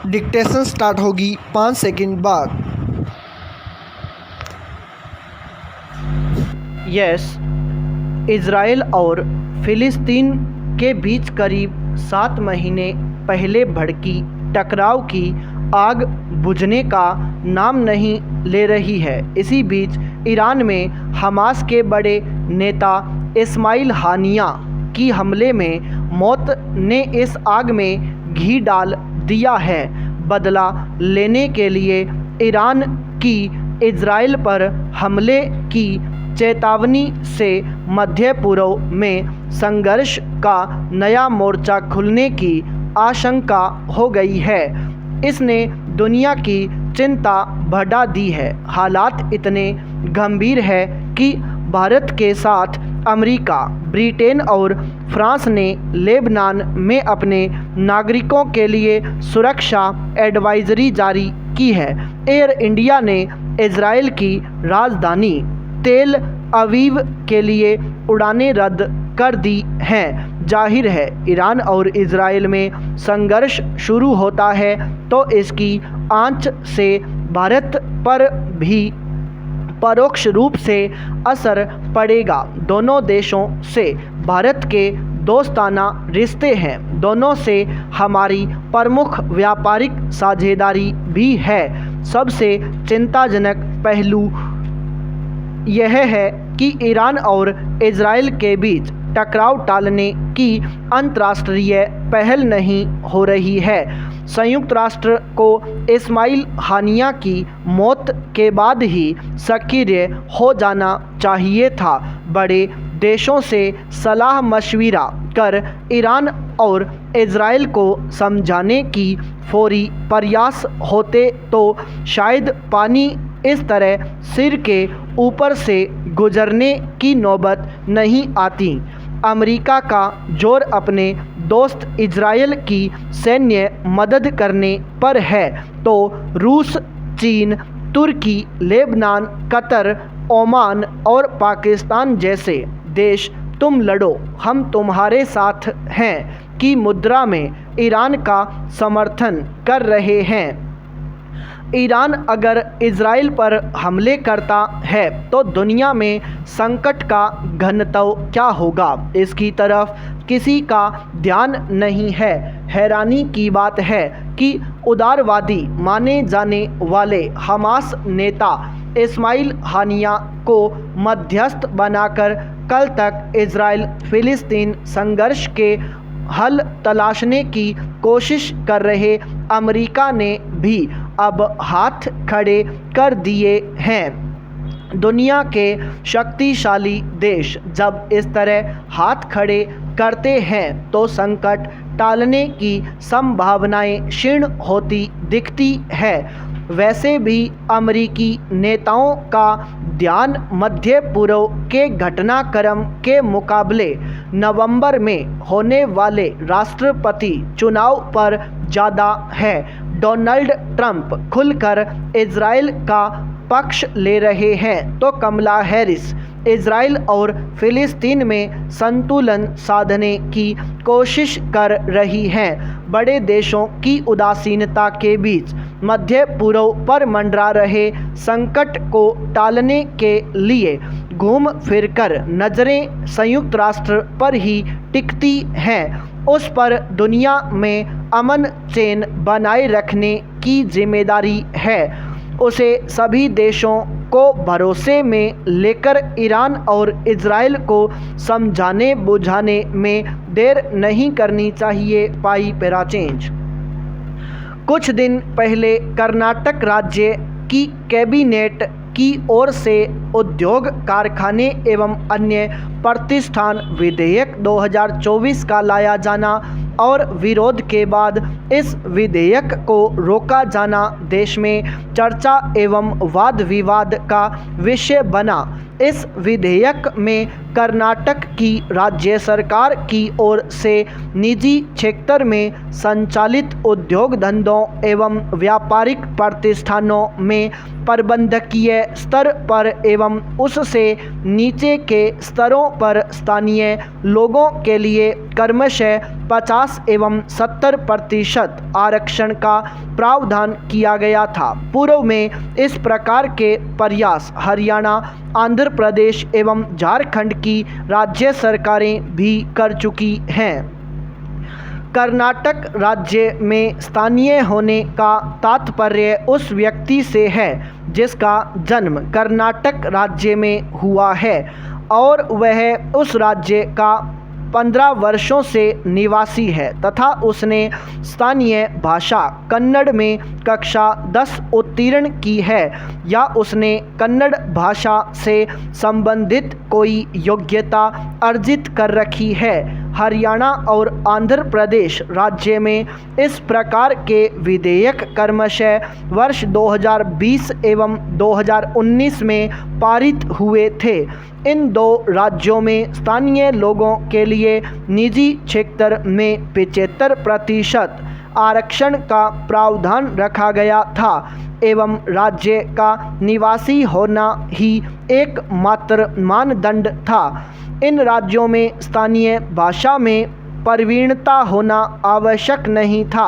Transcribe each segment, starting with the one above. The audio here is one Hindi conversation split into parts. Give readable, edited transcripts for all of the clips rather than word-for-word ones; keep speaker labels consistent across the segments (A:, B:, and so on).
A: डिक्टेशन स्टार्ट होगी 5 सेकंड बाद।
B: यस, इज़राइल और फ़िलिस्तीन के बीच करीब 7 महीने पहले भड़की टकराव की आग बुझने का नाम नहीं ले रही है। इसी बीच ईरान में हमास के बड़े नेता इस्माइल हानिया की हमले में मौत ने इस आग में घी डाल दिया है। बदला लेने के लिए ईरान की इज़राइल पर हमले की चेतावनी से मध्य पूर्व में संघर्ष का नया मोर्चा खुलने की आशंका हो गई है। इसने दुनिया की चिंता बढ़ा दी है। हालात इतने गंभीर है कि भारत के साथ अमेरिका, ब्रिटेन और फ्रांस ने लेबनान में अपने नागरिकों के लिए सुरक्षा एडवाइजरी जारी की है। एयर इंडिया ने इज़राइल की राजधानी तेल अवीव के लिए उड़ानें रद्द कर दी हैं। जाहिर है, ईरान और इज़राइल में संघर्ष शुरू होता है तो इसकी आंच से भारत पर भी परोक्ष रूप से असर पड़ेगा। दोनों देशों से भारत के दोस्ताना रिश्ते हैं। दोनों से हमारी प्रमुख व्यापारिक साझेदारी भी है। सबसे चिंताजनक पहलू यह है कि ईरान और इज़राइल के बीच टकराव टालने की अंतर्राष्ट्रीय पहल नहीं हो रही है। संयुक्त राष्ट्र को इस्माइल हानिया की मौत के बाद ही सक्रिय हो जाना चाहिए था। बड़े देशों से सलाह मशविरा कर ईरान और इज़राइल को समझाने की फौरी प्रयास होते तो शायद पानी इस तरह सिर के ऊपर से गुजरने की नौबत नहीं आती। अमेरिका का जोर अपने दोस्त इज़राइल की सैन्य मदद करने पर है तो रूस, चीन, तुर्की, लेबनान, कतर, ओमान और पाकिस्तान जैसे देश तुम लड़ो, हम तुम्हारे साथ हैं की मुद्रा में ईरान का समर्थन कर रहे हैं। ईरान अगर इज़राइल पर हमले करता है तो दुनिया में संकट का घनत्व क्या होगा, इसकी तरफ किसी का ध्यान नहीं है। हैरानी की बात है कि उदारवादी माने जाने वाले हमास नेता इस्माइल हानिया को मध्यस्थ बनाकर कल तक इज़राइल फ़िलिस्तीन संघर्ष के हल तलाशने की कोशिश कर रहे अमेरिका ने भी अब हाथ खड़े कर दिए हैं। दुनिया के शक्तिशाली देश जब इस तरह हाथ खड़े करते हैं तो संकट टालने की संभावनाएं क्षीण होती दिखती है। वैसे भी अमेरिकी नेताओं का ध्यान मध्य पूर्व के घटनाक्रम के मुकाबले नवंबर में होने वाले राष्ट्रपति चुनाव पर ज़्यादा है। डोनाल्ड ट्रंप खुलकर इज़राइल का पक्ष ले रहे हैं तो कमला हैरिस इज़राइल और फ़िलिस्तीन में संतुलन साधने की कोशिश कर रही हैं। बड़े देशों की उदासीनता के बीच मध्य पूर्व पर मंडरा रहे संकट को टालने के लिए घूम फिरकर नज़रें संयुक्त राष्ट्र पर ही टिकती हैं। उस पर दुनिया में अमन चैन बनाए रखने की जिम्मेदारी है। उसे सभी देशों को भरोसे में लेकर ईरान और इज़राइल को समझाने बुझाने में देर नहीं करनी चाहिए। पाई पैरा चेंज। कुछ दिन पहले कर्नाटक राज्य की कैबिनेट की ओर से उद्योग, कारखाने एवं अन्य प्रतिष्ठान विधेयक 2024 का लाया जाना और विरोध के बाद इस विधेयक को रोका जाना देश में चर्चा एवं वाद विवाद का विषय बना। इस विधेयक में कर्नाटक की राज्य सरकार की ओर से निजी क्षेत्र में संचालित उद्योग धंधों एवं व्यापारिक प्रतिष्ठानों में प्रबंधकीय स्तर पर एवं उससे नीचे के स्तरों पर स्थानीय लोगों के लिए क्रमशः 50 एवं 70% आरक्षण का प्रावधान किया गया था। पूर्व में इस प्रकार के प्रयास हरियाणा, आंध्र प्रदेश एवं झारखंड की राज्य सरकारें भी कर चुकी हैं। कर्नाटक राज्य में स्थानीय होने का तात्पर्य उस व्यक्ति से है जिसका जन्म कर्नाटक राज्य में हुआ है और वह उस राज्य का 15 वर्षों से निवासी है तथा उसने स्थानीय भाषा कन्नड़ में कक्षा 10 उत्तीर्ण की है या उसने कन्नड़ भाषा से संबंधित कोई योग्यता अर्जित कर रखी है। हरियाणा और आंध्र प्रदेश राज्य में इस प्रकार के विधेयक क्रमशः वर्ष 2020 एवं 2019 में पारित हुए थे। इन दो राज्यों में स्थानीय लोगों के लिए निजी क्षेत्र में 75% आरक्षण का प्रावधान रखा गया था एवं राज्य का निवासी होना ही एकमात्र मानदंड था। इन राज्यों में स्थानीय भाषा में प्रवीणता होना आवश्यक नहीं था।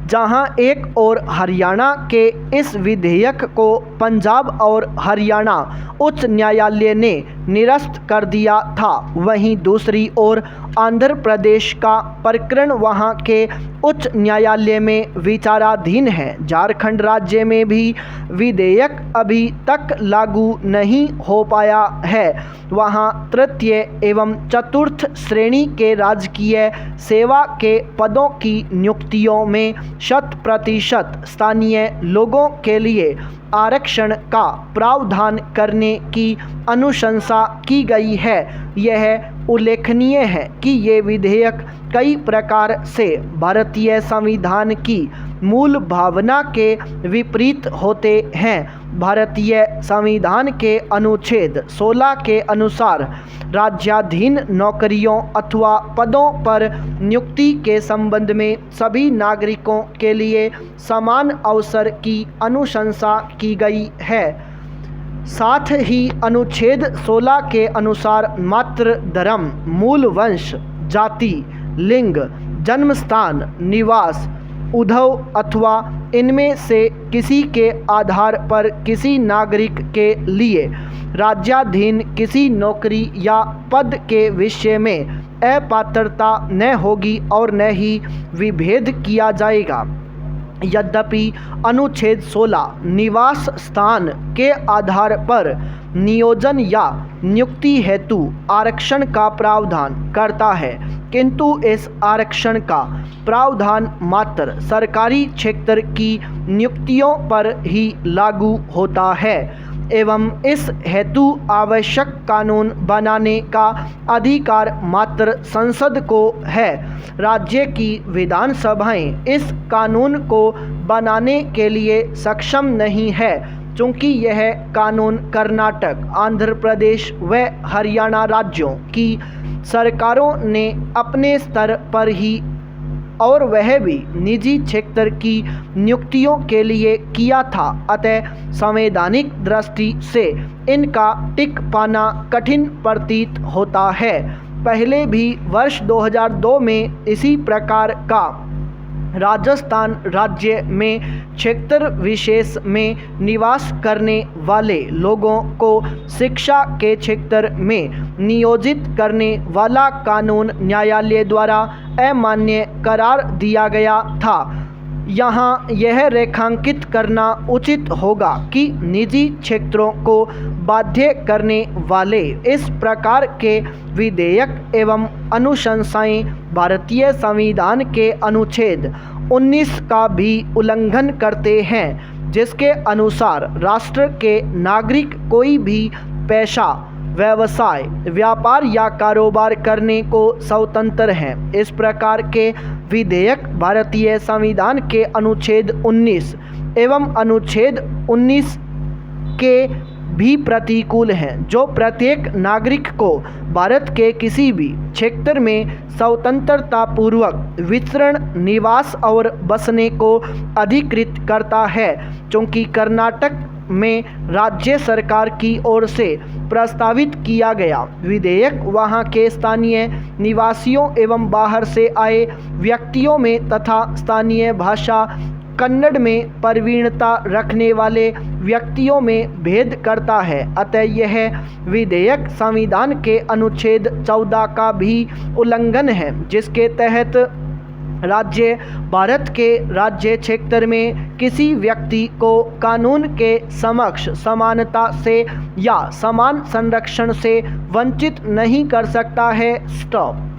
B: जहां एक और हरियाणा के इस विधेयक को पंजाब और हरियाणा उच्च न्यायालय ने निरस्त कर दिया था, वहीं दूसरी ओर आंध्र प्रदेश का प्रकरण वहां के उच्च न्यायालय में विचाराधीन है। झारखंड राज्य में भी विधेयक अभी तक लागू नहीं हो पाया है। वहां तृतीय एवं चतुर्थ श्रेणी के राजकीय सेवा के पदों की नियुक्तियों में 100% स्थानीय लोगों के लिए आरक्षण का प्रावधान करने की अनुशंसा की गई है। यह उल्लेखनीय है कि ये विधेयक कई प्रकार से भारतीय संविधान की मूल भावना के विपरीत होते हैं। भारतीय संविधान के अनुच्छेद 16 के अनुसार राज्याधीन नौकरियों अथवा पदों पर नियुक्ति के संबंध में सभी नागरिकों के लिए समान अवसर की अनुशंसा की गई है। साथ ही अनुच्छेद 16 के अनुसार मात्र धर्म, मूल वंश, जाति, लिंग, जन्म स्थान, निवास, उद्भव अथवा इनमें से किसी के आधार पर किसी नागरिक के लिए राज्याधीन किसी नौकरी या पद के विषय में अपात्रता न होगी और न ही विभेद किया जाएगा। यद्यपि अनुच्छेद 16 निवास स्थान के आधार पर नियोजन या नियुक्ति हेतु आरक्षण का प्रावधान करता है, किंतु इस आरक्षण का प्रावधान मात्र सरकारी क्षेत्र की नियुक्तियों पर ही लागू होता है एवं इस हेतु आवश्यक कानून बनाने का अधिकार मात्र संसद को है। राज्य की विधानसभाएं इस कानून को बनाने के लिए सक्षम नहीं है, चूँकि यह कानून कर्नाटक, आंध्र प्रदेश व हरियाणा राज्यों की सरकारों ने अपने स्तर पर ही और वह भी निजी क्षेत्र की नियुक्तियों के लिए किया था। अतः संवैधानिक दृष्टि से इनका टिक पाना कठिन प्रतीत होता है। पहले भी वर्ष 2002 में इसी प्रकार का राजस्थान राज्य में क्षेत्र विशेष में निवास करने वाले लोगों को शिक्षा के क्षेत्र में नियोजित करने वाला कानून न्यायालय द्वारा अमान्य करार दिया गया था। यहाँ यह रेखांकित करना उचित होगा कि निजी क्षेत्रों को बाध्य करने वाले इस प्रकार के विधेयक एवं अनुशंसाएं भारतीय संविधान के अनुच्छेद 19 का भी उल्लंघन करते हैं, जिसके अनुसार राष्ट्र के नागरिक कोई भी पेशा, व्यवसाय, व्यापार या कारोबार करने को स्वतंत्र हैं। इस प्रकार के विधेयक भारतीय संविधान के अनुच्छेद 19 एवं अनुच्छेद 19 के भी प्रतिकूल हैं, जो प्रत्येक नागरिक को भारत के किसी भी क्षेत्र में स्वतंत्रता पूर्वक विचरण, निवास और बसने को अधिकृत करता है। चूँकि कर्नाटक में राज्य सरकार की ओर से प्रस्तावित किया गया विधेयक वहां के स्थानीय निवासियों एवं बाहर से आए व्यक्तियों में तथा स्थानीय भाषा कन्नड़ में प्रवीणता रखने वाले व्यक्तियों में भेद करता है, अतः यह विधेयक संविधान के अनुच्छेद 14 का भी उल्लंघन है, जिसके तहत राज्य भारत के राज्य क्षेत्र में किसी व्यक्ति को कानून के समक्ष समानता से या समान संरक्षण से वंचित नहीं कर सकता है। स्टॉप।